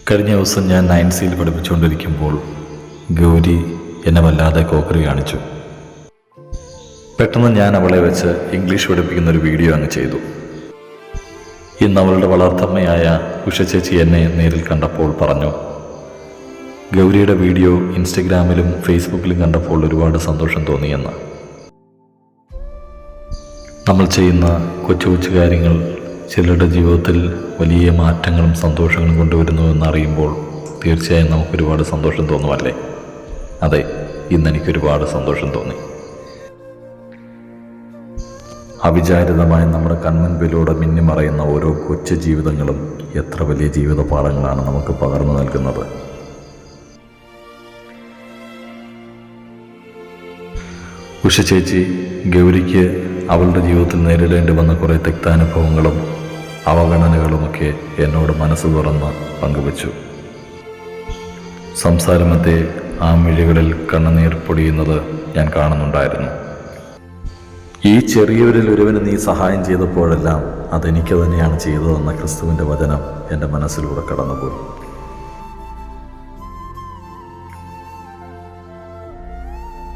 കഴിഞ്ഞ ദിവസം ഞാൻ 9C പഠിപ്പിച്ചുകൊണ്ടിരിക്കുമ്പോൾ ഗൗരി എന്നെ വല്ലാതെ കോക്കറി കാണിച്ചു. പെട്ടെന്ന് ഞാൻ അവളെ വെച്ച് ഇംഗ്ലീഷ് പഠിപ്പിക്കുന്ന ഒരു വീഡിയോ അങ്ങ് ചെയ്തു. ഇന്ന് അവളുടെ വളർത്തമ്മയായ ഉഷ ചേച്ചി എന്നെ നേരിൽ കണ്ടപ്പോൾ പറഞ്ഞു, ഗൗരിയുടെ വീഡിയോ ഇൻസ്റ്റഗ്രാമിലും ഫേസ്ബുക്കിലും കണ്ടപ്പോൾ ഒരുപാട് സന്തോഷം തോന്നിയെന്ന്. നമ്മൾ ചെയ്യുന്ന കൊച്ചു കൊച്ചു കാര്യങ്ങൾ ചിലരുടെ ജീവിതത്തിൽ വലിയ മാറ്റങ്ങളും സന്തോഷങ്ങളും കൊണ്ടുവരുന്നു എന്നറിയുമ്പോൾ തീർച്ചയായും നമുക്കൊരുപാട് സന്തോഷം തോന്നുമല്ലേ? അതെ, ഇന്നെനിക്കൊരുപാട് സന്തോഷം തോന്നി. അവിചാരിതമായി നമ്മുടെ കൺമുൻപിലൂടെ മിന്നിമറയുന്ന ഓരോ കൊച്ചു ജീവിതങ്ങളും എത്ര വലിയ ജീവിത പാഠങ്ങളാണ് നമുക്ക് പകർന്നു നൽകുന്നത്. ഉഷ ചേച്ചി ഗൗരിക്ക് അവളുടെ ജീവിതത്തിൽ നേരിടേണ്ടി വന്ന കുറേ തിക്താനുഭവങ്ങളും അവഗണനകളുമൊക്കെ എന്നോട് മനസ്സ് തുറന്ന് പങ്കുവച്ചു. സംസാരമധ്യേ ആ മിഴികളിൽ കണ്ണുനീർ പൊടിയുന്നത് ഞാൻ കാണുന്നുണ്ടായിരുന്നു. ഈ ചെറിയവരിൽ ഒരുവന് നീ സഹായം ചെയ്തപ്പോഴെല്ലാം അതെനിക്ക് തന്നെയാണ് ചെയ്തതെന്ന ക്രിസ്തുവിൻ്റെ വചനം എൻ്റെ മനസ്സിലൂടെ കടന്നുപോയി.